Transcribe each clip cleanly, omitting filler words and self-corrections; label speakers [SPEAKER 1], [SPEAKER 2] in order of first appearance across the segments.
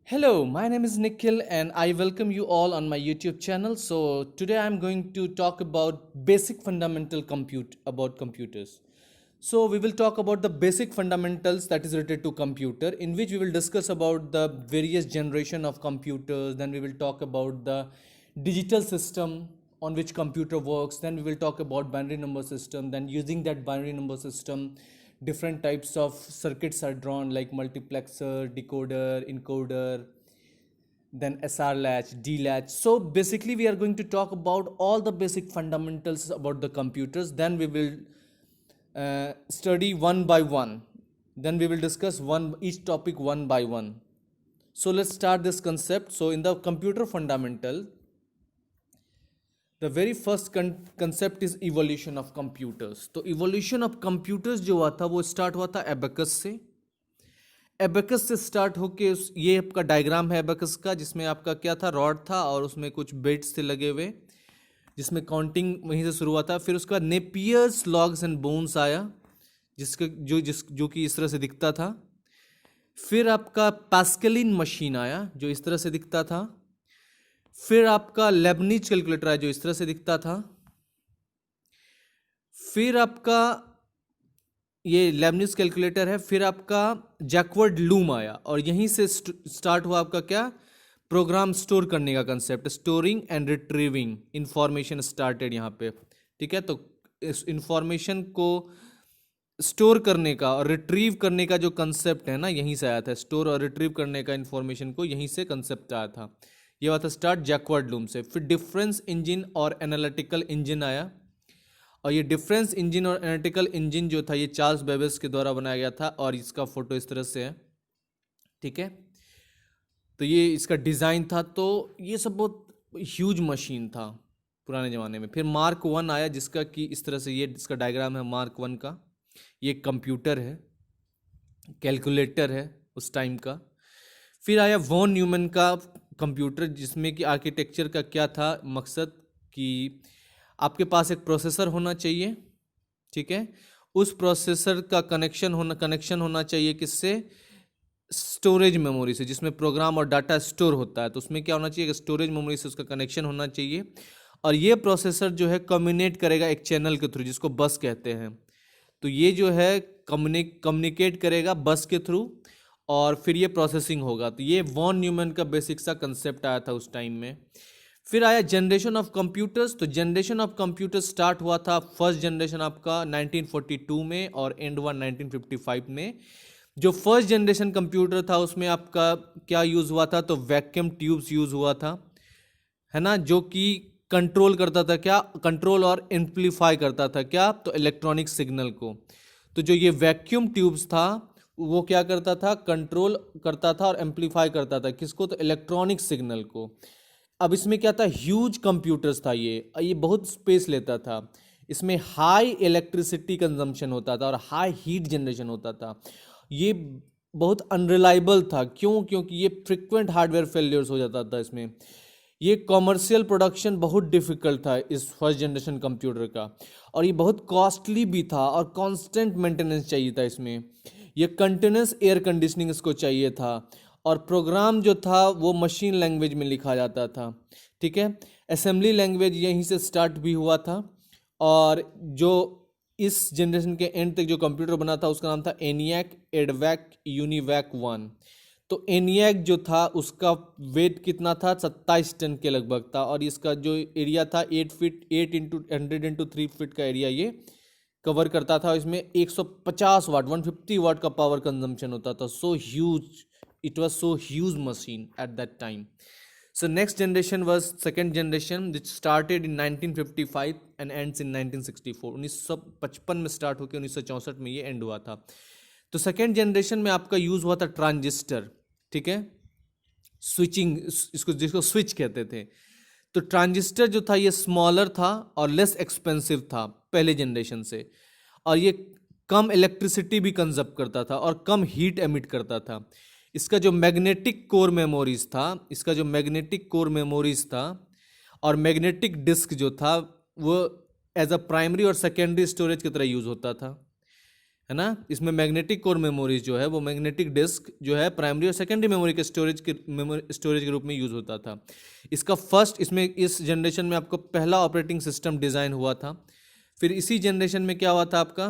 [SPEAKER 1] Hello, my name is Nikhil and I welcome you all on my YouTube channel. So today I'm going to talk about basic fundamental compute about computers. So we will talk about the basic fundamentals that is related to computer, in which we will discuss about the various generation of computers. Then we will talk about the digital system on which computer works. Then we will talk about binary number system. Then using that binary number system, different types of circuits are drawn like multiplexer, decoder, encoder, then SR latch, D latch. So basically we are going to talk about all the basic fundamentals about the computers. Then we will study one by one. Then we will discuss one each topic one by one. So let's start this concept. So in the computer fundamental, the very first concept is evolution of computers. तो evolution of computers जो हुआ था वो start हुआ था abacus से. Abacus से start होके ये आपका डायग्राम है एबेकस का, जिसमें आपका क्या था, रॉड था और उसमें कुछ बिट्स थे लगे हुए, जिसमें काउंटिंग वहीं से शुरू हुआ था. फिर उसका नेपियर्स लॉग्स एंड बोन्स आया, जिसका जो कि इस तरह से दिखता था. फिर आपका पास्कलिन मशीन आया जो इस तरह से दिखता था. फिर आपका लेबनिज कैलकुलेटर आया जो इस तरह से दिखता था. फिर आपका ये लेबनिज कैलकुलेटर है. फिर आपका जैकवर्ड लूम आया और यहीं से स्टार्ट हुआ आपका क्या, प्रोग्राम स्टोर करने का concept, storing and retrieving information started यहाँ पे. ठीक है, तो इस इंफॉर्मेशन को स्टोर करने का और रिट्रीव करने का जो कंसेप्ट है ना, यहीं से आया था. स्टोर और रिट्रीव करने का इंफॉर्मेशन को यहीं से कंसेप्ट आया था. ये हुआ था स्टार्ट जैकवर्ड लूम से. फिर डिफरेंस इंजन और एनालिटिकल इंजन आया, और ये डिफरेंस इंजन और एनालिटिकल इंजन जो था ये चार्ल्स बेबेज के द्वारा बनाया गया था, और इसका फोटो इस तरह से है. ठीक है, तो ये इसका डिज़ाइन था. तो ये सब बहुत ह्यूज मशीन था पुराने ज़माने में. फिर मार्क वन आया, जिसका कि इस तरह से ये इसका डायग्राम है मार्क वन का. ये कंप्यूटर है, कैलकुलेटर है उस टाइम का. फिर आया वॉन न्यूमैन का कंप्यूटर, जिसमें कि आर्किटेक्चर का क्या था मकसद, कि आपके पास एक प्रोसेसर होना चाहिए. ठीक है, उस प्रोसेसर का कनेक्शन होना चाहिए किससे, स्टोरेज मेमोरी से, जिसमें प्रोग्राम और डाटा स्टोर होता है. तो उसमें क्या होना चाहिए, स्टोरेज मेमोरी से उसका कनेक्शन होना चाहिए. और ये प्रोसेसर जो है कम्युनिकेट करेगा एक चैनल के थ्रू, जिसको बस कहते हैं. तो ये जो है कम्युनिकेट करेगा बस के थ्रू, और फिर ये प्रोसेसिंग होगा. तो ये वॉन न्यूमैन का बेसिक सा कंसेप्ट आया था उस टाइम में. फिर आया जनरेशन ऑफ कंप्यूटर्स. तो जनरेशन ऑफ कंप्यूटर्स स्टार्ट हुआ था, फर्स्ट जनरेशन आपका 1942 में और एंड हुआ 1955 में. जो फर्स्ट जनरेशन कंप्यूटर था उसमें आपका क्या यूज़ हुआ था, तो वैक्यूम ट्यूब्स यूज़ हुआ था, है ना, जो कि कंट्रोल करता था क्या, कंट्रोल और एम्पलीफाई करता था क्या, तो इलेक्ट्रॉनिक सिग्नल को. तो जो ये वैक्यूम ट्यूब्स था वो क्या करता था, कंट्रोल करता था और एम्पलीफाई करता था किसको, तो इलेक्ट्रॉनिक सिग्नल को. अब इसमें क्या था, ह्यूज कंप्यूटर्स था ये बहुत स्पेस लेता था. इसमें हाई इलेक्ट्रिसिटी कंजम्पशन होता था और हाई हीट जनरेशन होता था. ये बहुत अनरिलायबल था. क्यों, क्योंकि ये फ्रिक्वेंट हार्डवेयर फेलियर्स हो जाता था इसमें. ये कॉमर्शियल प्रोडक्शन बहुत डिफिकल्ट था इस फर्स्ट जनरेशन कंप्यूटर का, और ये बहुत कॉस्टली भी था, और कांस्टेंट मेंटेनेंस चाहिए था इसमें. ये कंटिन्यूस एयर कंडीशनिंग इसको चाहिए था, और प्रोग्राम जो था वो मशीन लैंग्वेज में लिखा जाता था. ठीक है, असेंबली लैंग्वेज यहीं से स्टार्ट भी हुआ था. और जो इस जनरेशन के एंड तक जो कंप्यूटर बना था उसका नाम था एनियाक एडवैक यूनिवैक 1. तो एनियाक जो था उसका वेट कितना था, 27 टन के लगभग था, और इसका जो एरिया था 8 फीट 8 × 100 × 3 फीट का एरिया ये कवर करता था. इसमें 150 वाट 150 वाट का पावर कंजम्पशन होता था. So huge, it was so huge machine at that time. So next generation was second generation, which started in 1955 and ends in 1964. 1955 में स्टार्ट होकर 1964 में ये एंड हुआ था. तो सेकेंड जनरेशन में आपका यूज हुआ था ट्रांजिस्टर. ठीक है, स्विचिंग, इसको जिसको स्विच कहते थे. तो ट्रांजिस्टर जो था ये स्मॉलर था और लेस एक्सपेंसिव था पहले जनरेशन से, और ये कम इलेक्ट्रिसिटी भी कंजप्ट करता था और कम हीट एमिट करता था. इसका जो मैग्नेटिक कोर मेमोरीज था और मैग्नेटिक डिस्क जो था वो एज अ प्राइमरी और सेकेंडरी स्टोरेज की तरह यूज होता था. है ना। इसमें मैग्नेटिक कोर मेमोरीज जो है वो मैग्नेटिक डिस्क जो है प्राइमरी और सेकेंडरी मेमोरी के स्टोरेज के रूप में यूज़ होता था। इसका फर्स्ट इसमें इस जनरेशन में आपको पहला ऑपरेटिंग सिस्टम डिज़ाइन हुआ था। फिर इसी जनरेशन में क्या हुआ था आपका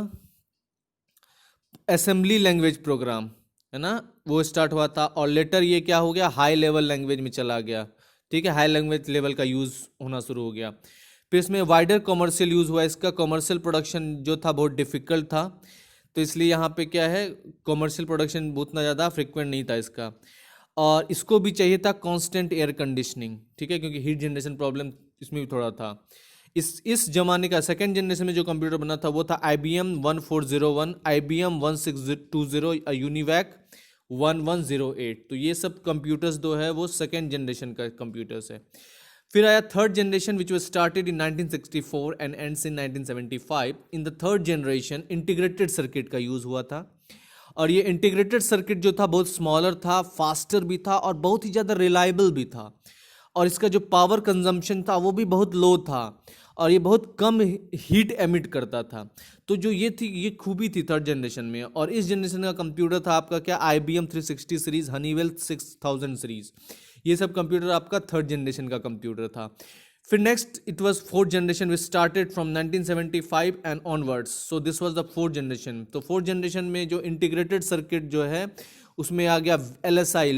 [SPEAKER 1] असेंबली लैंग्वेज प्रोग्राम, है ना, वो स्टार्ट हुआ था। और लेटर ये क्या हो गया, हाई लेवल लैंग्वेज में चला गया। ठीक है, हाई लैंग्वेज लेवल का यूज़ होना शुरू हो गया। फिर इसमें वाइडर कमर्शियल यूज़ हुआ। इसका कमर्शियल प्रोडक्शन जो था बहुत डिफ़िकल्ट था, तो इसलिए यहाँ पे क्या है, कमर्शियल प्रोडक्शन उतना ज़्यादा फ्रिक्वेंट नहीं था इसका। और इसको भी चाहिए था कांस्टेंट एयर कंडीशनिंग, ठीक है, क्योंकि हीट जनरेशन प्रॉब्लम इसमें भी थोड़ा था। इस जमाने का सेकंड जनरेशन में जो कंप्यूटर बना था वो था IBM 1401, IBM 1620, यूनिवैक 1108। तो ये सब कंप्यूटर्स जो है वो सेकंड जनरेशन का कंप्यूटर्स है। फिर आया third generation which was started in 1964 and ends in 1975। In the third generation integrated circuit का यूज़ हुआ था। और ये इंटीग्रेटेड सर्किट जो था बहुत स्मॉलर था, फास्टर भी था और बहुत ही ज़्यादा रिलायबल भी था। और इसका जो पावर कंजम्पशन था वो भी बहुत लो था और ये बहुत कम हीट एमिट करता था। तो जो ये खूबी थी थर्ड जनरेशन में। और इस जनरेशन का कंप्यूटर था आपका क्या, IBM 360 सीरीज, हनीवेल 6000 सीरीज। ये सब कंप्यूटर आपका थर्ड जनरेशन का कंप्यूटर था। फिर next it was fourth generation which started from 1975 and onwards. So this was the fourth generation. तो फोर्थ जनरेशन में जो इंटीग्रेटेड सर्किट जो है उसमें आ गया LSI,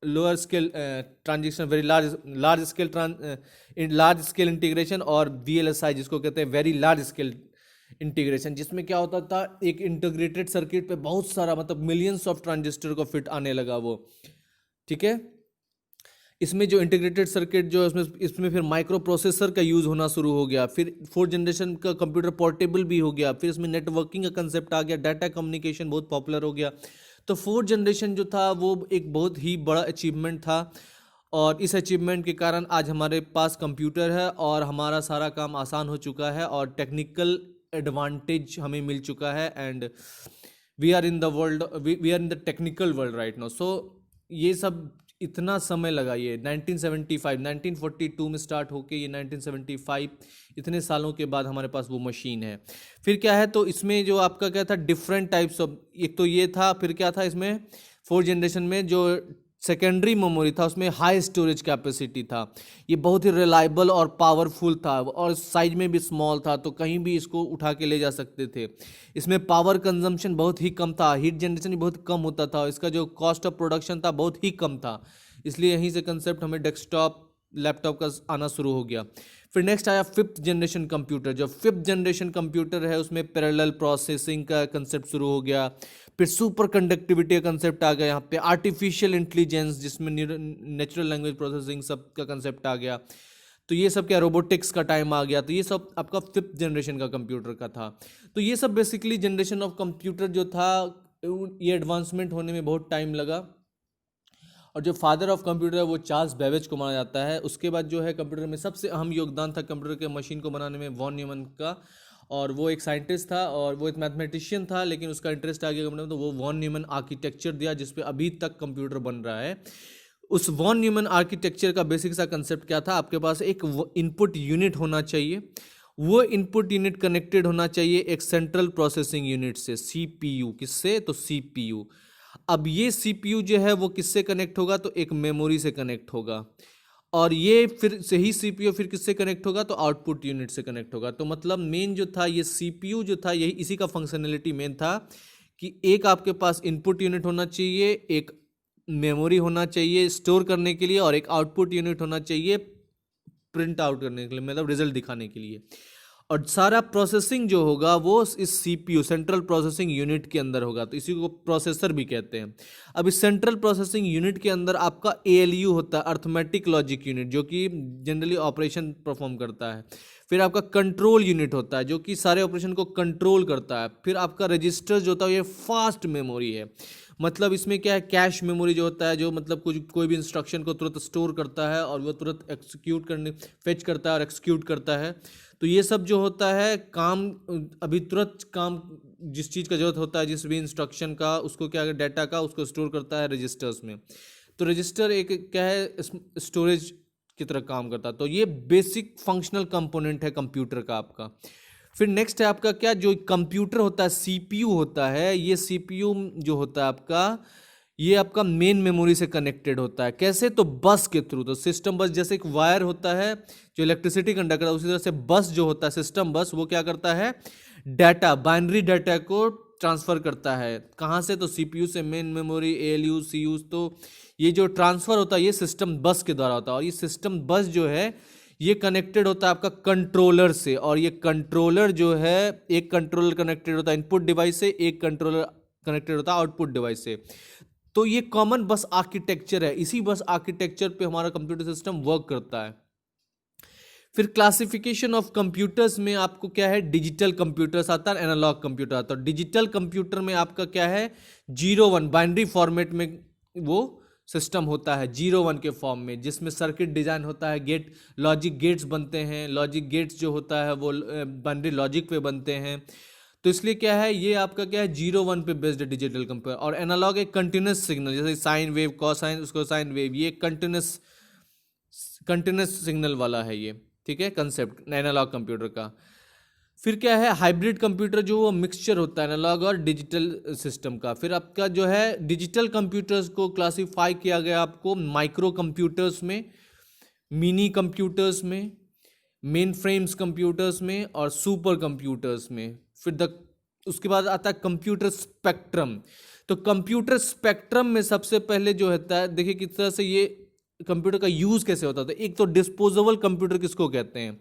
[SPEAKER 1] lower scale transition, very large scale integration, और VLSI जिसको कहते हैं वेरी लार्ज स्केल इंटीग्रेशन, जिसमें क्या होता था, एक इंटीग्रेटेड सर्किट पे बहुत सारा मतलब मिलियंस ऑफ ट्रांजिस्टर को फिट आने लगा वो। ठीक है, इसमें जो इंटीग्रेटेड सर्किट जो है इसमें फिर माइक्रो प्रोसेसर का यूज़ होना शुरू हो गया। फिर फोर्थ जनरेशन का कंप्यूटर पोर्टेबल भी हो गया। फिर इसमें नेटवर्किंग का कंसेप्ट आ गया, डाटा कम्युनिकेशन बहुत पॉपुलर हो गया। तो फोर्थ जनरेशन जो था वो एक बहुत ही बड़ा अचीवमेंट था और इस अचीवमेंट के कारण आज हमारे पास कंप्यूटर है और हमारा सारा काम आसान हो चुका है और टेक्निकल एडवांटेज हमें मिल चुका है। And we are in the world, we are in the technical world right now. So ये सब इतना समय लगा, ये 1942 में स्टार्ट होके ये 1975, इतने सालों के बाद हमारे पास वो मशीन है। फिर क्या है, तो इसमें जो आपका क्या था, डिफरेंट टाइप्स ऑफ, एक तो ये था, फिर क्या था इसमें फोर्थ जनरेशन में जो सेकेंडरी मेमोरी था उसमें हाई स्टोरेज कैपेसिटी था। ये बहुत ही रिलायबल और पावरफुल था और साइज में भी स्मॉल था, तो कहीं भी इसको उठा के ले जा सकते थे। इसमें पावर कंजम्पशन बहुत ही कम था, हीट जनरेशन भी बहुत कम होता था, इसका जो कॉस्ट ऑफ प्रोडक्शन था बहुत ही कम था। इसलिए यहीं से कंसेप्ट हमें डेस्कटॉप लैपटॉप का आना शुरू हो गया। फिर नेक्स्ट आया फिफ्थ जनरेशन कंप्यूटर। जो फिफ्थ जनरेशन कंप्यूटर है उसमें पैरेलल प्रोसेसिंग का कंसेप्ट शुरू हो गया। फिर सुपर कंडक्टिविटी का कंसेप्ट आ गया, यहाँ पे आर्टिफिशियल इंटेलिजेंस जिसमें नेचुरल लैंग्वेज प्रोसेसिंग सब का कंसेप्ट आ गया। तो ये सब क्या, रोबोटिक्स का टाइम आ गया। तो ये सब आपका फिफ्थ जनरेशन का कंप्यूटर का था। तो ये सब बेसिकली जनरेशन ऑफ कंप्यूटर जो था, ये एडवांसमेंट होने में बहुत टाइम लगा। और जो फादर ऑफ कंप्यूटर है वो चार्ल्स बेबेज को माना जाता है। उसके बाद जो है कंप्यूटर में सबसे अहम योगदान था कंप्यूटर के मशीन को बनाने में वॉन न्यूमन का। और वो एक साइंटिस्ट था और वो एक मैथमेटिशियन था, लेकिन उसका इंटरेस्ट आ गया कंप्यूटर में, तो वो वॉन न्यूमन आर्किटेक्चर दिया जिस पे अभी तक कंप्यूटर बन रहा है। उस वॉन न्यूमन आर्किटेक्चर का बेसिक सा कंसेप्ट क्या था, आपके पास एक इनपुट यूनिट होना चाहिए, वो इनपुट यूनिट कनेक्टेड होना चाहिए एक सेंट्रल प्रोसेसिंग यूनिट से, CPU। किससे, तो CPU। अब ये CPU जो है वो किससे कनेक्ट होगा, तो एक मेमोरी से कनेक्ट होगा। और ये फिर से ही CPU फिर किससे कनेक्ट होगा, तो आउटपुट यूनिट से कनेक्ट होगा। तो मतलब मेन जो था ये CPU जो था, यही इसी का फंक्शनैलिटी मेन था कि एक आपके पास इनपुट यूनिट होना चाहिए, एक मेमोरी होना चाहिए स्टोर करने के लिए, और एक आउटपुट यूनिट होना चाहिए प्रिंट आउट करने के लिए, मतलब रिजल्ट दिखाने के लिए। और सारा प्रोसेसिंग जो होगा वो इस CPU सेंट्रल प्रोसेसिंग यूनिट के अंदर होगा, तो इसी को प्रोसेसर भी कहते हैं। अब इस सेंट्रल प्रोसेसिंग यूनिट के अंदर आपका ALU होता है, अर्थमेटिक लॉजिक यूनिट, जो कि जनरली ऑपरेशन परफॉर्म करता है। फिर आपका कंट्रोल यूनिट होता है जो कि सारे ऑपरेशन को कंट्रोल करता है। फिर आपका रजिस्टर जो होता है ये फास्ट मेमोरी है, मतलब इसमें क्या है, कैश मेमोरी जो होता है, जो मतलब कुछ कोई भी इंस्ट्रक्शन को तुरंत स्टोर करता है और वो तुरंत एक्सिक्यूट करने, फेच करता है और एक्सिक्यूट करता है। तो ये सब जो होता है काम, अभी तुरंत काम, जिस चीज़ का जरूरत होता है, जिस भी इंस्ट्रक्शन का, उसको क्या, डाटा का, उसको स्टोर करता है रजिस्टर्स में। तो रजिस्टर एक क्या है, स्टोरेज की तरह काम करता है। तो ये बेसिक फंक्शनल कंपोनेंट है कंप्यूटर का आपका। फिर नेक्स्ट है आपका क्या, जो कंप्यूटर होता है सीपीयू होता है, ये सीपीयू जो होता है आपका, ये आपका मेन मेमोरी से कनेक्टेड होता है। कैसे? तो बस के थ्रू। तो सिस्टम बस जैसे एक वायर होता है जो इलेक्ट्रिसिटी कंडक्ट करता है, उसी तरह से बस जो होता है, सिस्टम बस, वो क्या करता है, डाटा, बाइनरी डाटा को ट्रांसफर करता है। कहाँ से? तो सीपीयू से मेन मेमोरी, एएलयू, सीयू। तो ये जो ट्रांसफर होता है ये सिस्टम बस के द्वारा होता है। और ये सिस्टम बस जो है ये कनेक्टेड होता है आपका कंट्रोलर से, और ये कंट्रोलर जो है, एक कंट्रोलर कनेक्टेड होता है इनपुट डिवाइस से, एक कंट्रोलर कनेक्टेड होता है आउटपुट डिवाइस से। तो ये कॉमन बस आर्किटेक्चर है, इसी बस आर्किटेक्चर पे हमारा कंप्यूटर सिस्टम वर्क करता है। फिर क्लासिफिकेशन ऑफ कंप्यूटर्स में आपको क्या है, डिजिटल कंप्यूटर्स आता है, एनालॉग कंप्यूटर आता है। डिजिटल कंप्यूटर में आपका क्या है, 0-1 बाइनरी फॉर्मेट में वो सिस्टम होता है, 0-1 के फॉर्म में, जिसमें सर्किट डिजाइन होता है, गेट लॉजिक गेट्स बनते हैं। लॉजिक गेट्स जो होता है वो बाइनरी लॉजिक पे बनते हैं। तो इसलिए क्या है, ये आपका क्या है, 0-1 पे बेस्ड डिजिटल कंप्यूटर। और एनालॉग एक कंटिन्यूस सिग्नल, जैसे साइन वेव, कॉसाइन, उसको साइन वेव, ये कंटिन्यूस सिग्नल वाला है ये, ठीक है, कंसेप्ट एनालॉग कंप्यूटर का। फिर क्या है, हाइब्रिड कंप्यूटर, जो वो मिक्सचर होता है एनालॉग और डिजिटल सिस्टम का। फिर आपका जो है डिजिटल कंप्यूटर्स को क्लासिफाई किया गया आपको माइक्रो कंप्यूटर्स में, मिनी कंप्यूटर्स में, मेन फ्रेम्स कंप्यूटर्स में, और सुपर कंप्यूटर्स में। फिर उसके बाद आता है कंप्यूटर स्पेक्ट्रम। तो कंप्यूटर स्पेक्ट्रम में सबसे पहले जो होता है, देखिए किस तरह से ये कंप्यूटर का यूज कैसे होता है। एक तो डिस्पोजेबल कंप्यूटर किसको कहते हैं,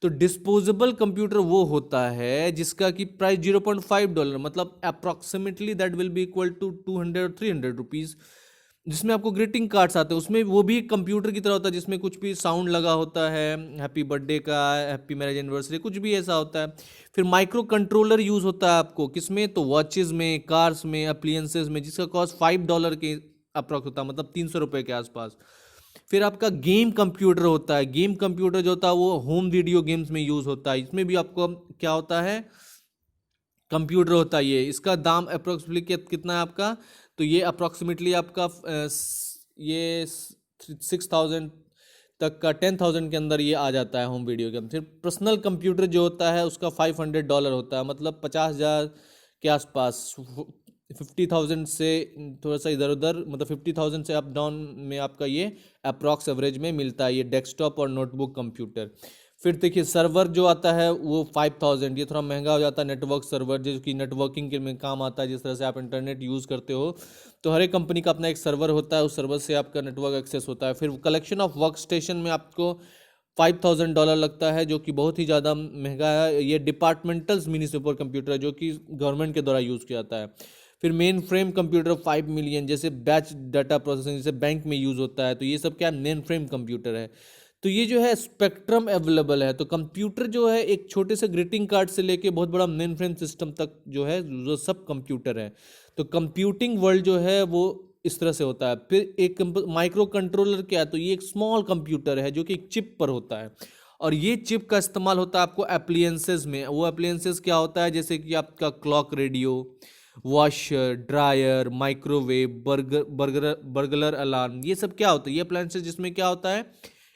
[SPEAKER 1] तो डिस्पोजेबल कंप्यूटर वो होता है जिसका की प्राइस $0.5, मतलब approximately that will be equal to 200-300 rupees, जिसमें आपको ग्रीटिंग कार्ड्स आते हैं। उसमें वो भी कंप्यूटर की तरह होता है, जिसमें कुछ भी साउंड लगा होता है, हैप्पी बर्थडे का, हैप्पी मैरिज एनिवर्सरी, कुछ भी ऐसा होता है। फिर माइक्रो कंट्रोलर यूज होता है आपको किसमें, तो वॉचेस में, कार्स में, अप्लियंसेस में, जिसका कॉस्ट $5 के अप्रॉक्स होता है, मतलब 300 रुपये के आसपास। फिर आपका गेम कंप्यूटर होता है। गेम कंप्यूटर जो होता है वो होम वीडियो गेम्स में यूज होता है। इसमें भी आपको क्या होता है, कंप्यूटर होता है ये। इसका दाम अप्रोक्सीमेटली कितना है आपका, तो ये अप्रोक्सीमेटली आपका ये 6,000 तक का, 10,000 के अंदर ये आ जाता है होम वीडियो गेम। फिर पर्सनल कंप्यूटर जो होता है उसका $500 होता है, मतलब 50,000 के आसपास, 50,000 से थोड़ा सा इधर उधर, मतलब 50,000 से अप डाउन में आपका ये अप्रॉक्स एवरेज में मिलता है, ये डेस्कटॉप और नोटबुक कंप्यूटर। फिर देखिए सर्वर जो आता है वो 5,000, ये थोड़ा महंगा हो जाता है। नेटवर्क सर्वर जो कि नेटवर्किंग के में काम आता है, जिस तरह से आप इंटरनेट यूज़ करते हो, तो हर एक कंपनी का अपना एक सर्वर होता है, उस सर्वर से आपका नेटवर्क एक्सेस होता है। फिर कलेक्शन ऑफ वर्क स्टेशन में आपको $5,000 लगता है, जो कि बहुत ही ज़्यादा महंगा है। ये डिपार्टमेंटल मिनी सुपर कंप्यूटर है, जो कि गवर्नमेंट के द्वारा यूज़ किया जाता है। फिर मेन फ्रेम कंप्यूटर 5 मिलियन, जैसे बैच डाटा प्रोसेसिंग जैसे बैंक में यूज़ होता है, तो ये सब क्या मेन फ्रेम कंप्यूटर है। तो ये जो है स्पेक्ट्रम अवेलेबल है। तो कंप्यूटर जो है एक छोटे से ग्रीटिंग कार्ड से लेके बहुत बड़ा मेन फ्रेम सिस्टम तक जो है, जो सब कंप्यूटर है। तो कंप्यूटिंग वर्ल्ड जो है वो इस तरह से होता है। फिर एक माइक्रो कंट्रोलर क्या है, तो ये एक स्मॉल कंप्यूटर है जो कि एक चिप पर होता है, और ये चिप का इस्तेमाल होता है आपको एप्लियंसेस में। वो एप्लियंसेस क्या होता है, जैसे कि आपका clock, radio, washer, dryer, microwave, burglar alarm, ये सब क्या होता है, ये अप्लायंसेस जिसमें क्या होता है,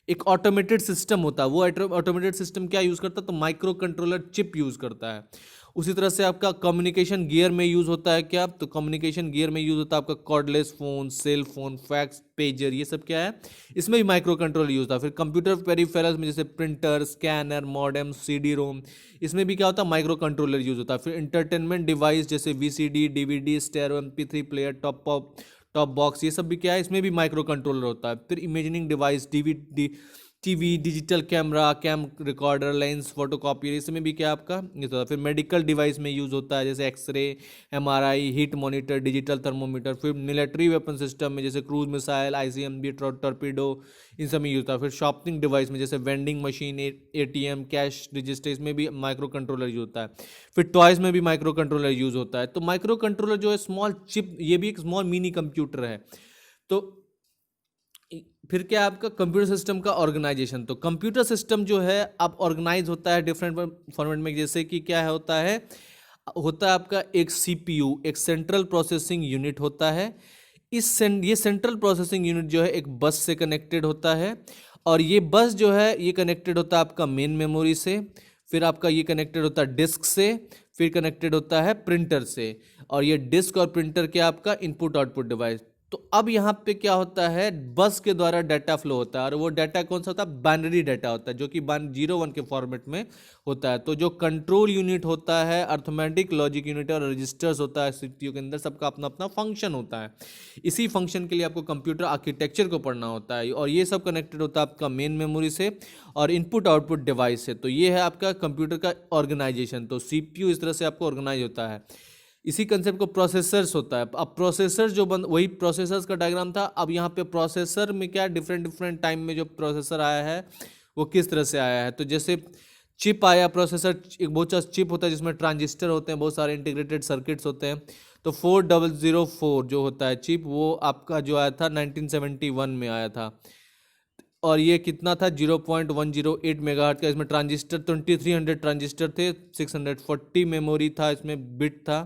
[SPEAKER 1] एक ऑटोमेटेड सिस्टम होता है। वो ऑटोमेटेड सिस्टम क्या यूज़ करता है, तो माइक्रो कंट्रोलर चिप यूज़ करता है। उसी तरह से आपका कम्युनिकेशन गियर में यूज़ होता है क्या, तो कम्युनिकेशन गियर में यूज़ होता है आपका cordless phone, cell phone, fax, pager, ये सब क्या है, इसमें भी माइक्रो कंट्रोलर यूज़ होता है। फिर कंप्यूटर पेरिफेरल्स में जैसे प्रिंटर, स्कैनर, मॉडेम, CD रोम, इसमें भी क्या होता है, माइक्रो कंट्रोलर यूज़ होता है। फिर इंटरटेनमेंट डिवाइस जैसे VCD, DVD, stereo, MP3 player, top box, ये सब भी क्या है, इसमें भी माइक्रो कंट्रोलर होता है। फिर imagining device, DVD, TV, digital camera, recorder, lens, photocopier, इसमें भी क्या आपका ये होता है। फिर मेडिकल डिवाइस में यूज़ होता है, जैसे x ray, MRI, heart monitor, digital thermometer. फिर मिलिट्री वेपन सिस्टम में जैसे क्रूज मिसाइल, ICBM, टॉर्पीडो, इन सब में यूज होता है। फिर शॉपिंग डिवाइस में जैसे vending machine, ATM, cash register, इसमें भी माइक्रो कंट्रोलर यूज होता है। फिर टॉयज में भी माइक्रो कंट्रोलर यूज होता है। तो माइक्रो कंट्रोलर जो है स्मॉल चिप, ये भी एक स्मॉल मिनी कंप्यूटर है। तो फिर क्या आपका कंप्यूटर सिस्टम का ऑर्गेनाइजेशन, तो कंप्यूटर सिस्टम जो है अब ऑर्गेनाइज होता है डिफरेंट फॉर्मेट में, जैसे कि क्या होता है आपका एक CPU, एक सेंट्रल प्रोसेसिंग यूनिट होता है। ये सेंट्रल प्रोसेसिंग यूनिट जो है एक बस से कनेक्टेड होता है, और ये बस जो है ये कनेक्टेड होता है आपका मेन मेमोरी से। फिर आपका ये कनेक्टेड होता है डिस्क से, फिर कनेक्टेड होता है प्रिंटर से, और ये डिस्क और प्रिंटर के आपका इनपुट आउटपुट डिवाइस। तो अब यहाँ पे क्या होता है, बस के द्वारा डाटा फ्लो होता है, और वो डाटा कौन सा होता है, बाइनरी डाटा होता है, जो कि 0 1 के फॉर्मेट में होता है। तो जो कंट्रोल यूनिट होता है, अर्थमेटिक लॉजिक यूनिट और रजिस्टर्स होता है सीपीयू के अंदर, सबका अपना अपना फंक्शन होता है। इसी फंक्शन के लिए आपको कंप्यूटर आर्किटेक्चर को पढ़ना होता है, और ये सब कनेक्टेड होता है आपका मेन मेमोरी से और इनपुट आउटपुट डिवाइस से। तो ये है आपका कंप्यूटर का ऑर्गेनाइजेशन। तो सीपीयू इस तरह से आपको ऑर्गेनाइज होता है। इसी कंसेप्ट को प्रोसेसर्स होता है। अब प्रोसेसर जो वही प्रोसेसर्स का डायग्राम था। अब यहाँ पे प्रोसेसर में क्या डिफरेंट डिफरेंट टाइम में जो प्रोसेसर आया है वो किस तरह से आया है। तो जैसे चिप आया, प्रोसेसर एक बहुत सा चिप होता है जिसमें ट्रांजिस्टर होते हैं, बहुत सारे इंटीग्रेटेड सर्किट्स होते हैं। तो 4004 जो होता है चिप, वो आपका जो आया था 1971 में आया था, और ये कितना था 0.108 मेगाहर्ट्ज का। इसमें ट्रांजिस्टर 2300 ट्रांजिस्टर थे, 640 मेमोरी था, इसमें बिट था,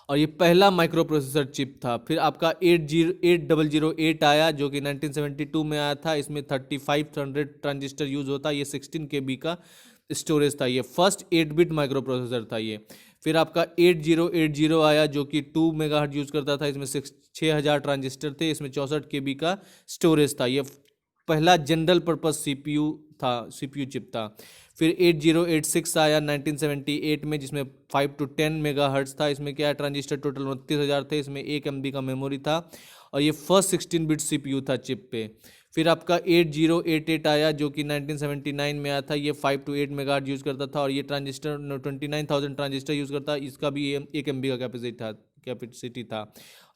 [SPEAKER 1] और ये पहला माइक्रो प्रोसेसर चिप था। फिर आपका 8008 आया जो कि 1972 में आया था। इसमें 3500 ट्रांजिस्टर यूज होता, ये 16 KB का स्टोरेज था। ये फर्स्ट 8 बिट माइक्रो प्रोसेसर था ये। फिर आपका 8080 आया जो कि 2 मेगाहर्ट्ज यूज करता था। इसमें 6000 ट्रांजिस्टर थे, इसमें 64 KB का स्टोरेज था। ये पहला जनरल पर्पस सीपीयू था, सीपीयू चिप था। फिर 8086 आया 1978 में, जिसमें 5 to 10 मेगाहर्ट्ज था। इसमें क्या है, ट्रांजिस्टर टोटल 29,000 थे, इसमें 1 MB का मेमोरी था, और ये फर्स्ट 16 बिट सीपीयू था चिप पे। फिर आपका 8088 आया जो कि 1979 में आया था। ये 5 to 8 मेगाहर्ट्ज यूज़ करता था, और ये ट्रांजिस्टर 29,000 ट्रांजिस्टर यूज़ करता, इसका भी 1 MB का कैपेसिटी था,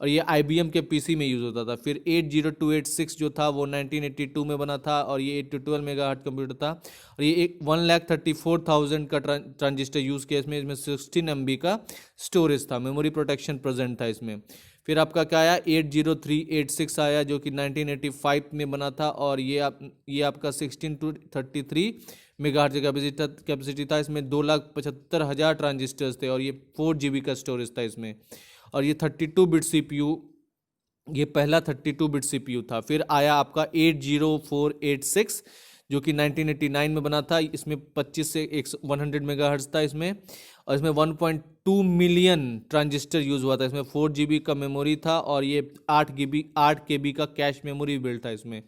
[SPEAKER 1] और ये IBM के PC में यूज़ होता था। फिर 80286 जो था वो 1982 में बना था, और ये 8 to 12 मेगाहर्ट्ज कंप्यूटर था, और ये 1,34,000 का ट्रांजिस्टर यूज़ किया इसमें 16 MB का स्टोरेज था, मेमोरी प्रोटेक्शन प्रेजेंट था इसमें। फिर आपका क्या आया, 80386 आया जो कि 1985 में बना था, और ये आपका 16 to 33 मेगाहर्ट्ज का कैपेसिटी था। इसमें 2,75,000 ट्रांजिस्टर्स थे, और ये 4 GB का स्टोरेज था इसमें, और ये 32 बिट सीपीयू, ये पहला 32 बिट सीपीयू था। फिर आया आपका 80486 जो कि 1989 में बना था। इसमें 25 से 100 मेगाहर्ट्ज था इसमें, और इसमें 1.2 मिलियन ट्रांजिस्टर यूज़ हुआ था। इसमें 4 GB का मेमोरी था, और ये 8 KB का कैश मेमोरी बिल्ड था इसमें।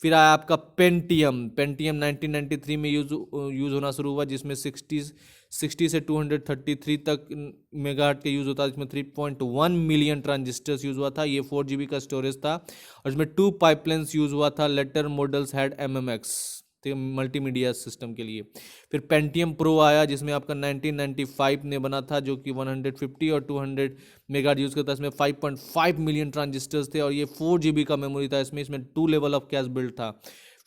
[SPEAKER 1] फिर आया आपका पेंटियम 1993 में यूज़ होना शुरू हुआ, जिसमें 60 से 233 तक मेगाहर्ट्ज का यूज़ होता है। इसमें 3.1 मिलियन ट्रांजिस्टर्स यूज़ हुआ था। ये 4 GB का स्टोरेज था, और इसमें 2 पाइपलाइंस यूज़ हुआ था। Later models had MMX multimedia system के लिए। फिर पेंटियम प्रो आया जिसमें आपका 1995 में बना था, जो कि 150 और 200 मेगाहर्ट्ज यूज़ करता है। इसमें 5.5 मिलियन ट्रांजिस्टर्स थे, और ये 4 GB का मेमोरी था इसमें 2 लेवल ऑफ कैश बिल्ड था।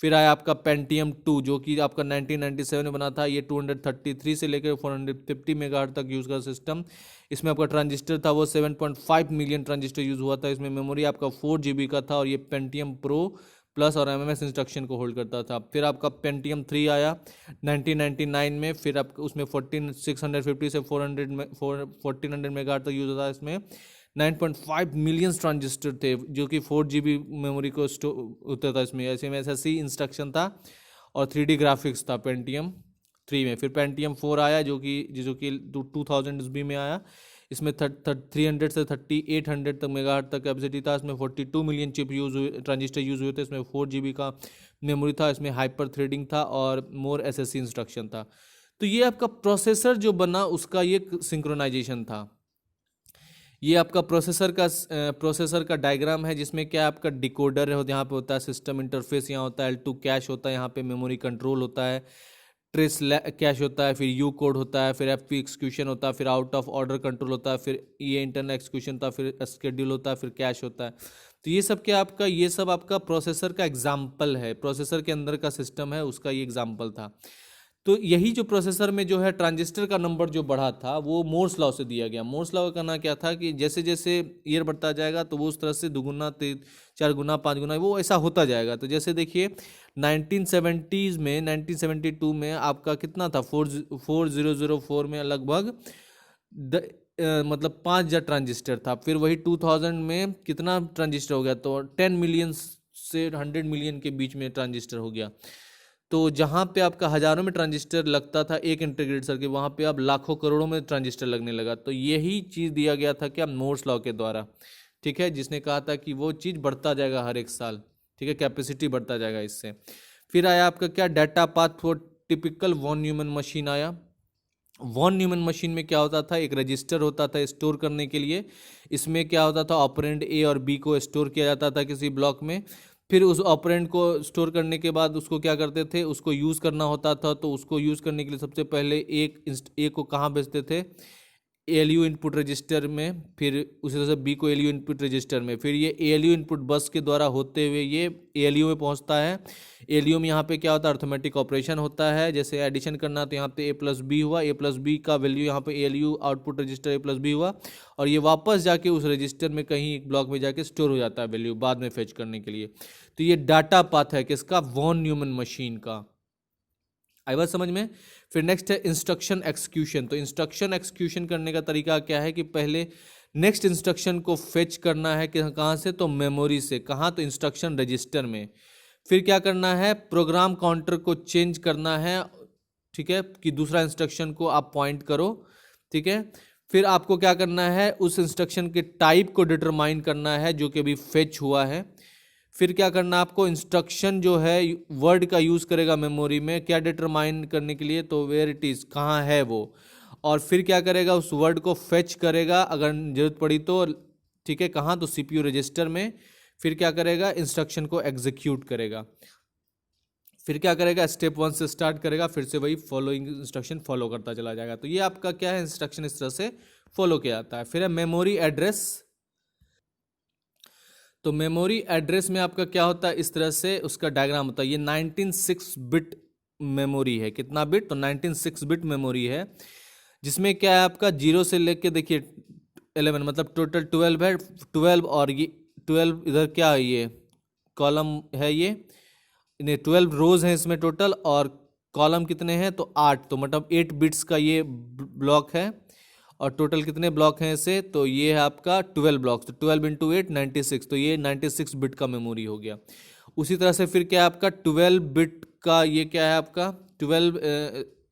[SPEAKER 1] फिर आया आपका पेंटियम 2 जो कि आपका 1997 में बना था। ये 233 से लेकर 450 मेगाहर्ट्ज तक यूज़ का सिस्टम। इसमें आपका ट्रांजिस्टर था वो 7.5 मिलियन ट्रांजिस्टर यूज़ हुआ था। इसमें मेमोरी आपका 4 GB का था, और ये पेंटियम प्रो प्लस और MMS इंस्ट्रक्शन को होल्ड करता था। फिर आपका पेंटियम 3 आया 1999 में। फिर आपका उसमें 650 से 1400 मेगाहर्ट्ज तक यूज़ होता है। इसमें 9.5 मिलियन ट्रांजिस्टर थे, जो कि 4 GB मेमोरी को स्टोर होता था इसमें। ऐसे में SSC इंस्ट्रक्शन था, और 3D ग्राफिक्स था पेंटियम 3 में। फिर पेंटियम 4 आया जो कि 2000 ईस्वी में आया। इसमें 300 से 3800 तक मेगाहर्ट्ज तक कैपेसिटी था। इसमें 42 मिलियन चिप यूज़ हुए, ट्रांजिस्टर यूज़ हुए थे। इसमें 4 GB का मेमोरी था। इसमें हाइपर थ्रेडिंग था, और मोर SSC इंस्ट्रक्शन था। तो ये आपका प्रोसेसर जो बना उसका ये सिंक्रोनाइजेशन था। ये आपका प्रोसेसर का डायग्राम है, जिसमें क्या आपका डिकोडर है, यहाँ पे होता है सिस्टम इंटरफेस, यहाँ होता है L2 कैश होता है, यहाँ पे मेमोरी कंट्रोल होता है, ट्रेस कैश होता है, फिर यू कोड होता है, फिर FP एक्सक्यूशन होता है, फिर आउट ऑफ ऑर्डर कंट्रोल होता है, फिर ये इंटरनल एक्सक्यूशन होता है, फिर स्केड्यूल होता है, फिर कैश होता है। तो ये सब क्या आपका, ये सब आपका प्रोसेसर का एग्जाम्पल है, प्रोसेसर के अंदर का सिस्टम है उसका ये एग्जाम्पल था। तो यही जो प्रोसेसर में जो है ट्रांजिस्टर का नंबर जो बढ़ा था वो मोर्स लॉ से दिया गया। मोर्स लॉ का कहना क्या था कि जैसे जैसे ईयर बढ़ता जाएगा तो वो उस तरह से 2 गुना 4 गुना 5 गुना वो ऐसा होता जाएगा। तो जैसे देखिए 1970s में 1972 में आपका कितना था, 4004 में लगभग मतलब 5,000 ट्रांजिस्टर था। फिर वही 2000 में कितना ट्रांजिस्टर हो गया, तो 10 मिलियन से 100 मिलियन के बीच में ट्रांजिस्टर हो गया। तो जहाँ पे आपका हज़ारों में ट्रांजिस्टर लगता था एक इंटीग्रेटेड सर्किट, वहाँ पे अब लाखों करोड़ों में ट्रांजिस्टर लगने लगा। तो यही चीज़ दिया गया था क्या, मोर्स लॉ के द्वारा, ठीक है, जिसने कहा था कि वो चीज़ बढ़ता जाएगा हर एक साल, ठीक है, कैपेसिटी बढ़ता जाएगा इससे। फिर आया आपका क्या, data path for typical von Neumann machine आया। वॉन न्यूमन मशीन में क्या होता था, एक रजिस्टर होता था स्टोर करने के लिए। इसमें क्या होता था, ऑपरेंड ए और बी को स्टोर किया जाता था किसी ब्लॉक में। फिर उस ऑपरेंड को स्टोर करने के बाद उसको क्या करते थे, उसको यूज़ करना होता था। तो उसको यूज़ करने के लिए सबसे पहले ए को कहाँ भेजते थे, ALU इनपुट रजिस्टर में, फिर उसी तरह से बी को ALU इनपुट रजिस्टर में, फिर ये ALU इनपुट बस के द्वारा होते हुए ये ALU में पहुंचता है। ALU में यहाँ पे क्या होता है, अर्थमेटिक ऑपरेशन होता है। जैसे एडिशन करना तो यहाँ पे A+B हुआ, A+B का वैल्यू यहाँ पे ALU आउटपुट रजिस्टर A+B हुआ, और ये वापस जाके उस रजिस्टर में कहीं एक ब्लॉक में जाके स्टोर हो जाता है वैल्यू बाद में फेच करने के लिए। तो ये डाटा पाथ है किसका, वॉन न्यूमन मशीन का। आई बात समझ में। फिर नेक्स्ट है इंस्ट्रक्शन एक्सक्यूशन। तो इंस्ट्रक्शन एक्सक्यूशन करने का तरीका क्या है कि पहले नेक्स्ट इंस्ट्रक्शन को फेच करना है कि कहाँ से, तो मेमोरी से। कहाँ, तो इंस्ट्रक्शन रजिस्टर में। फिर क्या करना है, प्रोग्राम काउंटर को चेंज करना है, ठीक है, कि दूसरा इंस्ट्रक्शन को आप पॉइंट करो, ठीक है। फिर आपको क्या करना है, उस इंस्ट्रक्शन के टाइप को डिटरमाइन करना है जो कि अभी फेच हुआ है। फिर क्या करना आपको, इंस्ट्रक्शन जो है वर्ड का यूज़ करेगा मेमोरी में, क्या डिटरमाइन करने के लिए, तो वेयर इट इज़, कहाँ है वो। और फिर क्या करेगा, उस वर्ड को फेच करेगा अगर जरूरत पड़ी तो, ठीक है, कहाँ, तो CPU रजिस्टर में। फिर क्या करेगा, इंस्ट्रक्शन को एग्जीक्यूट करेगा। फिर क्या करेगा, स्टेप 1 से स्टार्ट करेगा, फिर से वही फॉलोइंग इंस्ट्रक्शन फॉलो करता चला जाएगा। तो ये आपका क्या है, इंस्ट्रक्शन इस तरह से फॉलो किया जाता है। फिर है मेमोरी एड्रेस। तो मेमोरी एड्रेस में आपका क्या होता है, इस तरह से उसका डायग्राम होता है। ये 96 बिट मेमोरी है। कितना बिट, तो 96 बिट मेमोरी है, जिसमें क्या है आपका 0 से लेके देखिए 11, मतलब टोटल 12 है। 12 और ये 12 इधर क्या है, ये कॉलम है, ये इन्हें 12 रोज हैं इसमें टोटल, और कॉलम कितने हैं, तो 8। तो मतलब 8 बिट्स का ये ब्लॉक है। और टोटल कितने ब्लॉक हैं इसे, तो ये है आपका 12 ब्लॉक। तो 12 इंटू 8 96, तो ये 96 बिट का मेमोरी हो गया। उसी तरह से फिर क्या है आपका 12 बिट का, ये क्या है आपका 12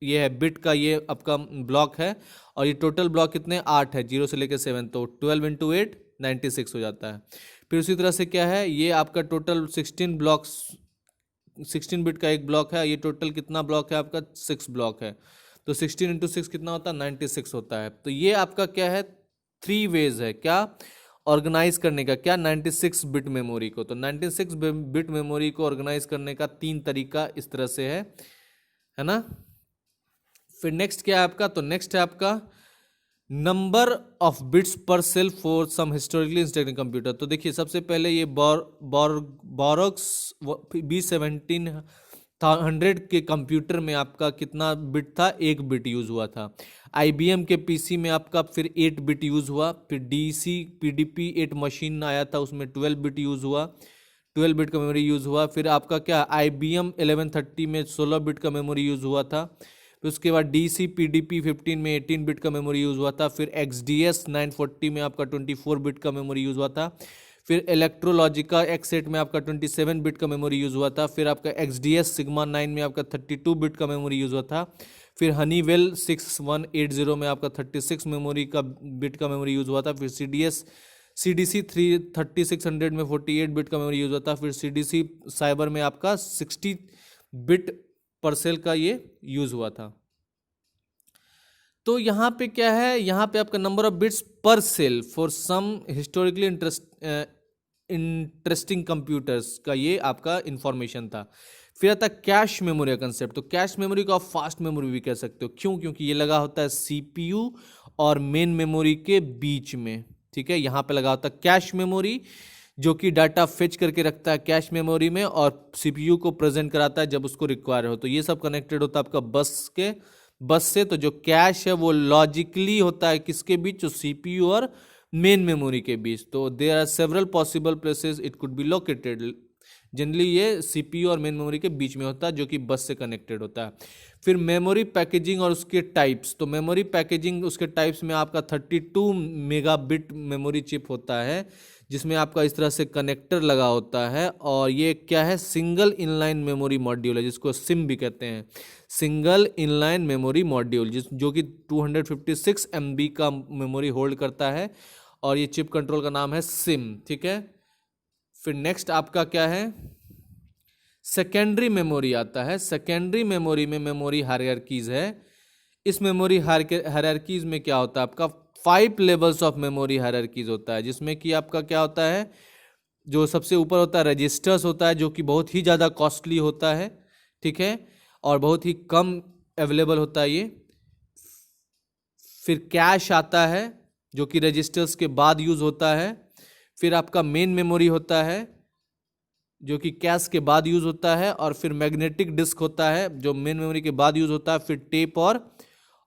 [SPEAKER 1] ये है बिट का, ये आपका ब्लॉक है। और ये टोटल ब्लॉक कितने, 8 है, 0 से लेकर 7। तो 12 इंटू 8 96 हो जाता है। फिर उसी तरह से क्या है, ये आपका टोटल 16 ब्लॉक्स, 16 बिट का एक ब्लॉक है। ये टोटल कितना ब्लॉक है आपका, 6 ब्लॉक है। तो 16 इंटू 6 कितना होता है, 96 होता है। तो ये आपका क्या है, 3 वेज है क्या ऑर्गेनाइज करने का, क्या 96 बिट मेमोरी को। तो 96 बिट मेमोरी को ऑर्गेनाइज करने का 3 तरीका इस तरह से है ना। फिर नेक्स्ट क्या है आपका, तो नेक्स्ट है आपका number of bits per cell for some historically instant computer. तो देखिए सबसे पहले ये बोरोक्स B1700 के कंप्यूटर में आपका कितना बिट था, 1 बिट यूज़ हुआ था। IBM के PC में आपका फिर 8 बिट यूज़ हुआ। फिर DC PDP 8 मशीन आया था, उसमें 12 बिट यूज़ हुआ, 12 बिट का मेमोरी यूज़ हुआ। फिर आपका क्या IBM 1130 में 16 बिट का मेमोरी यूज़ हुआ था। फिर उसके बाद DC PDP 15 में 18 बिट का मेमोरी यूज़ हुआ था। फिर XDS 940 में आपका 24 बिट का मेमोरी यूज़ हुआ था। फिर इलेक्ट्रोलॉजिका X8 में आपका 27 बिट का मेमोरी यूज़ हुआ था। फिर आपका XDS सिग्मा 9 में आपका 32 बिट का मेमोरी यूज़ हुआ था। फिर हनीवेल 6180 में आपका 36 मेमोरी का बिट का मेमोरी यूज़ हुआ था। फिर CDC 3600 में 48 बिट का मेमोरी यूज़ हुआ था। फिर CDC साइबर में आपका 60 बिट पर सेल का ये यूज़ हुआ था। तो यहाँ पे क्या है, यहाँ पे आपका number of bits per cell for some historically interesting computers का ये आपका इंफॉर्मेशन था। फिर आता है कैश मेमोरी का कंसेप्ट। तो कैश मेमोरी को आप फास्ट मेमोरी भी कह सकते हो। क्यों, क्योंकि ये लगा होता है CPU और मेन मेमोरी के बीच में, ठीक है। यहाँ पे लगा होता है कैश मेमोरी, जो कि डाटा फेच करके रखता है कैश मेमोरी में, और CPU को प्रेजेंट कराता है जब उसको रिक्वायर हो। तो ये सब कनेक्टेड होता है आपका बस से। तो जो कैश है वो लॉजिकली होता है किसके बीच, जो CPU और मेन मेमोरी के बीच। तो there are several possible places it could be located. Generally ये CPU और मेन मेमोरी के बीच में होता है, जो कि बस से कनेक्टेड होता है। फिर मेमोरी पैकेजिंग और उसके टाइप्स। तो मेमोरी पैकेजिंग उसके टाइप्स में आपका 32 मेगाबिट मेमोरी चिप होता है, जिसमें आपका इस तरह से कनेक्टर लगा होता है। और ये क्या है, सिंगल इनलाइन मेमोरी मॉड्यूल है, जिसको सिम भी कहते हैं, सिंगल इनलाइन मेमोरी मॉड्यूल, जो कि 256 MB का मेमोरी होल्ड करता है। और ये चिप कंट्रोल का नाम है सिम, ठीक है। फिर नेक्स्ट आपका क्या है, सेकेंडरी मेमोरी आता है। सेकेंडरी मेमोरी में मेमोरी हायरार्कीज है। इस मेमोरी हायरार्कीज में क्या होता है आपका, 5 लेवल्स ऑफ मेमोरी हायरार्कीज होता है, जिसमें कि आपका क्या होता है, जो सबसे ऊपर होता है रजिस्टर्स होता है, जो कि बहुत ही ज़्यादा कॉस्टली होता है, ठीक है, और बहुत ही कम अवेलेबल होता है ये। फिर कैश आता है, जो कि रजिस्टर्स के बाद यूज़ होता है। फिर आपका मेन मेमोरी होता है, जो कि कैश के बाद यूज़ होता है। और फिर मैग्नेटिक डिस्क होता है, जो मेन मेमोरी के बाद यूज़ होता है। फिर टेप और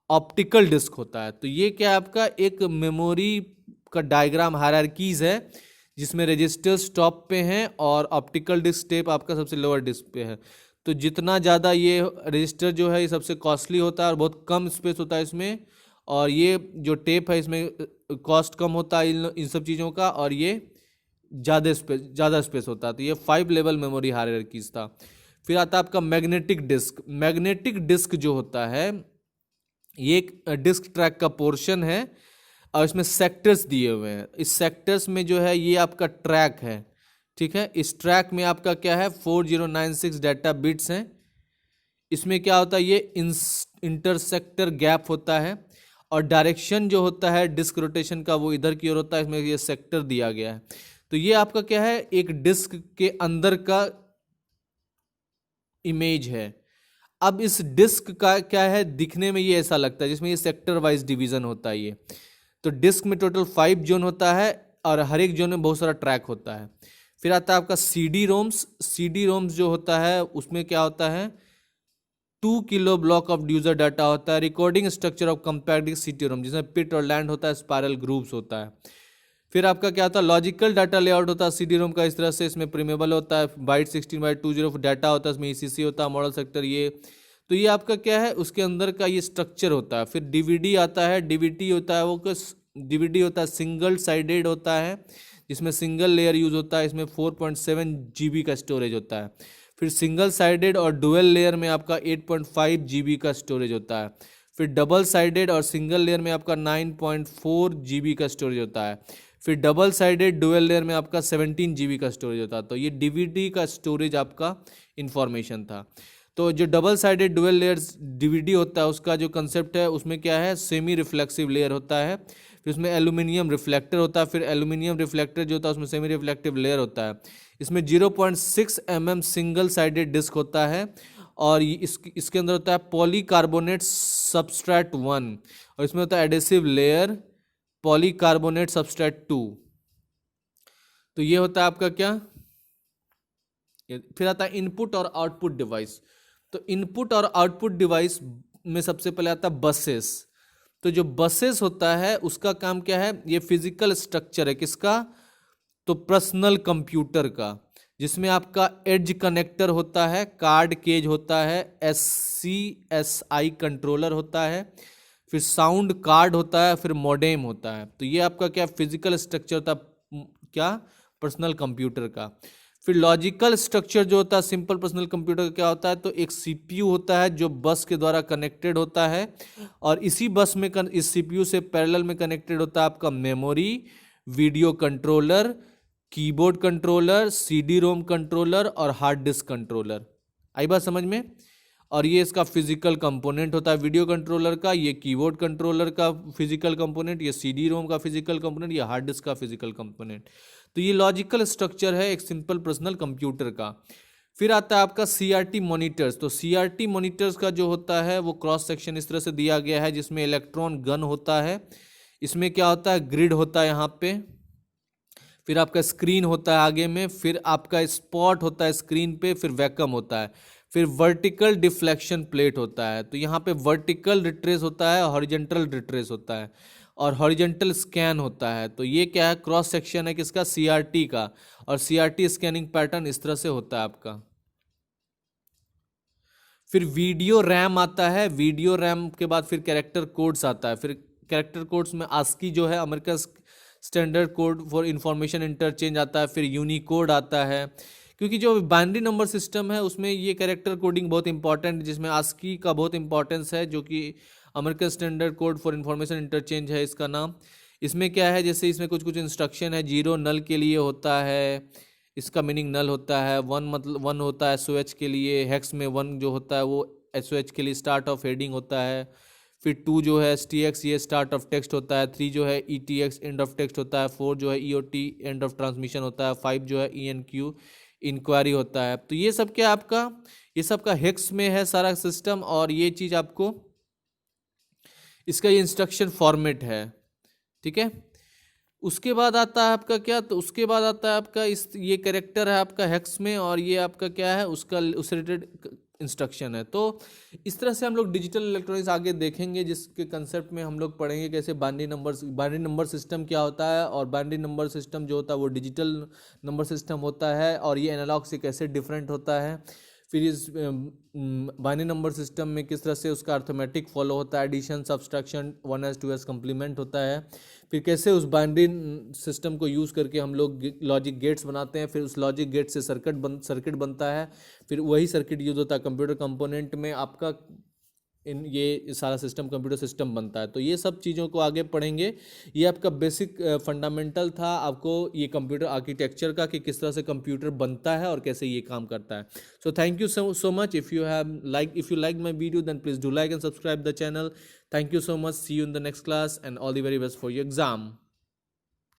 [SPEAKER 1] ऑप्टिकल डिस्क होता है। तो ये क्या आपका एक मेमोरी का डायग्राम हायरार्कीज है, जिसमें रजिस्टर्स टॉप पे हैं और ऑप्टिकल डिस्क टेप आपका सबसे लोअर डिस्क पे है। तो जितना ज़्यादा ये रजिस्टर जो है ये सबसे कॉस्टली होता है और बहुत कम स्पेस होता है इसमें। और ये जो टेप है इसमें कॉस्ट कम होता है इन सब चीज़ों का, और ये ज़्यादा स्पेस होता है। तो ये 5 लेवल मेमोरी हायरार्कीज था। फिर आता है आपका मैग्नेटिक डिस्क। मैग्नेटिक डिस्क जो होता है ये एक डिस्क ट्रैक का पोर्शन है, और इसमें सेक्टर्स दिए हुए हैं। इस सेक्टर्स में जो है ये आपका ट्रैक है, ठीक है। इस ट्रैक में आपका क्या है, 4096 डाटा बिट्स हैं। इसमें क्या होता है, ये इंटरसेक्टर गैप होता है, और डायरेक्शन जो होता है डिस्क रोटेशन का वो इधर की ओर होता है। इसमें ये सेक्टर दिया गया है। तो ये आपका क्या है, एक डिस्क के अंदर का इमेज है। अब इस डिस्क का क्या है, दिखने में ये ऐसा लगता है, जिसमें ये सेक्टर वाइज डिवीजन होता है ये। तो डिस्क में टोटल 5 जोन होता है, और हर एक जोन में बहुत सारा ट्रैक होता है। फिर आता है आपका CD रोम्स। CD रोम्स जो होता है उसमें क्या होता है, 2 kilo block of user data होता है। Recording structure of compact CD रोम, जिसमें पिट और लैंड होता है, स्पायरल ग्रूव्स होता है। फिर आपका क्या होता है, लॉजिकल डाटा लेआउट होता है CD रोम का इस तरह से। इसमें प्रीमेबल होता है, बाइट 16/20 डाटा होता है, इसमें ECC होता है, मॉडल सेक्टर ये। तो ये आपका क्या है, उसके अंदर का ये स्ट्रक्चर होता है। फिर DVD आता है। DVD होता है, वो DVD होता है सिंगल साइडेड होता है, जिसमें सिंगल लेयर यूज होता है। इसमें 4.7 GB का स्टोरेज होता है। फिर सिंगल साइडेड और डुअल लेयर में आपका 8.5 GB का स्टोरेज होता है। फिर डबल साइडेड और सिंगल लेयर में आपका 9.4 GB का स्टोरेज होता है। फिर डबल साइडेड डुअल लेयर में आपका 17 GB का स्टोरेज होता है। तो ये DVD का स्टोरेज आपका इंफॉर्मेशन था। तो जो double sided dual layer DVD होता है, उसका जो कंसेप्ट है उसमें क्या है, सेमी रिफ्लेक्सिव लेयर होता है। फिर उसमें एल्यूमिनियम रिफ्लेक्टर होता है। फिर एल्यूमिनियम रिफ्लेक्टर जो होता है उसमें सेमी रिफ्लेक्टिव लेयर होता है। इसमें 0.6 mm सिंगल साइडेड डिस्क होता है, और इसके अंदर होता है पॉलीकार्बोनेट सबस्ट्रेट 1, और इसमें होता है एडेसिव लेयर पॉलीकार्बोनेट सबस्ट्रेट 2। तो ये होता है आपका क्या, फिर आता है इनपुट और आउटपुट डिवाइस। तो इनपुट और आउटपुट डिवाइस में सबसे पहले आता है बसेस। तो जो बसेस होता है उसका काम क्या है, ये फिजिकल स्ट्रक्चर है किसका, तो पर्सनल कंप्यूटर का, जिसमें आपका एज कनेक्टर होता है, कार्ड केज होता है, SCSI कंट्रोलर होता है, फिर साउंड कार्ड होता है, फिर मॉडेम होता है। तो ये आपका क्या फिजिकल स्ट्रक्चर होता है, क्या, पर्सनल कंप्यूटर का। फिर लॉजिकल स्ट्रक्चर जो होता है सिंपल पर्सनल कंप्यूटर का क्या होता है, तो एक CPU होता है जो बस के द्वारा कनेक्टेड होता है, और इसी बस में इस CPU से पैरेलल में कनेक्टेड होता है आपका memory, video controller, keyboard controller, CD रोम कंट्रोलर और हार्ड डिस्क कंट्रोलर। आई बात समझ में। और ये इसका फिजिकल कंपोनेंट होता है वीडियो कंट्रोलर का, ये कीबोर्ड कंट्रोलर का फिजिकल कंपोनेंट, ये CD रोम का फिजिकल कंपोनेंट, ये हार्ड डिस्क का फिजिकल कंपोनेंट। तो ये लॉजिकल स्ट्रक्चर है एक सिंपल पर्सनल कंप्यूटर का। फिर आता है आपका CRT मॉनिटर्स। तो CRT मॉनिटर्स का जो होता है वो क्रॉस सेक्शन इस तरह से दिया गया है, जिसमें इलेक्ट्रॉन गन होता है। इसमें क्या होता है, ग्रिड होता है यहाँ पे, फिर आपका स्क्रीन होता है आगे में, फिर आपका स्पॉट होता है स्क्रीन पे, फिर वैक्यूम होता है, फिर वर्टिकल डिफ्लेक्शन प्लेट होता है। तो यहाँ पे वर्टिकल रिट्रेस होता है, हॉरिजेंटल रिट्रेस होता है, और हॉरिजेंटल स्कैन होता है। तो ये क्या है, क्रॉस सेक्शन है किसका, CRT का, और CRT स्कैनिंग पैटर्न इस तरह से होता है आपका। फिर वीडियो रैम आता है। वीडियो रैम के बाद फिर कैरेक्टर कोड्स आता है। फिर कैरेक्टर कोड्स में ASCII जो है, America standard code for information interchange आता है, फिर यूनिकोड आता है, क्योंकि जो बाइनरी नंबर सिस्टम है उसमें ये कैरेक्टर कोडिंग बहुत इंपॉर्टेंट, जिसमें आस्की का बहुत इंपॉर्टेंस है, जो कि American standard code for information interchange है इसका नाम। इसमें क्या है, जैसे इसमें कुछ कुछ इंस्ट्रक्शन है, जीरो नल के लिए होता है, इसका मीनिंग नल होता है, वन मतलब वन होता है एस के लिए, हेक्स में वन जो होता है वो एस के लिए स्टार्ट ऑफ हेडिंग होता है, फिर टू जो है STX ये स्टार्ट ऑफ टेक्स्ट होता है, थ्री जो है ETX एंड ऑफ टेक्स्ट होता है, फोर जो है EOT एंड ऑफ ट्रांसमिशन होता है, फाइव जो है ENQ इंक्वायरी होता है। तो ये सब क्या आपका, ये सब का हेक्स में है सारा सिस्टम, और ये चीज़ आपको इसका ये इंस्ट्रक्शन फॉर्मेट है, ठीक है। उसके बाद आता है आपका क्या, तो उसके बाद आता है आपका इस ये कैरेक्टर है आपका हेक्स में, और ये आपका क्या है उसका उससे रिलेटेड इंस्ट्रक्शन है। तो इस तरह से हम लोग डिजिटल इलेक्ट्रॉनिक्स आगे देखेंगे, जिसके कंसेप्ट में हम लोग पढ़ेंगे कैसे बाइनरी नंबर सिस्टम क्या होता है, और बाइनरी नंबर सिस्टम जो होता है वो डिजिटल नंबर सिस्टम होता है, और ये एनालॉग से कैसे डिफरेंट होता है। फिर इस बाइनरी नंबर सिस्टम में किस तरह से उसका अर्थमेटिक फॉलो होता है, addition subtraction 1s 2s complement होता है। फिर कैसे उस बाइनरी सिस्टम को यूज़ करके हम लोग लॉजिक गेट्स बनाते हैं, फिर उस लॉजिक गेट से सर्किट बनता है, फिर वही सर्किट यूज होता है कंप्यूटर कंपोनेंट में आपका, इन ये सारा सिस्टम कंप्यूटर सिस्टम बनता है। तो ये सब चीज़ों को आगे पढ़ेंगे। ये आपका बेसिक फंडामेंटल था आपको ये कंप्यूटर आर्किटेक्चर का, कि किस तरह से कंप्यूटर बनता है और कैसे ये काम करता है। So thank you so much. If you like my video, then please do like and subscribe the channel. Thank you so much. See you in the next class, and all the very best for your exam.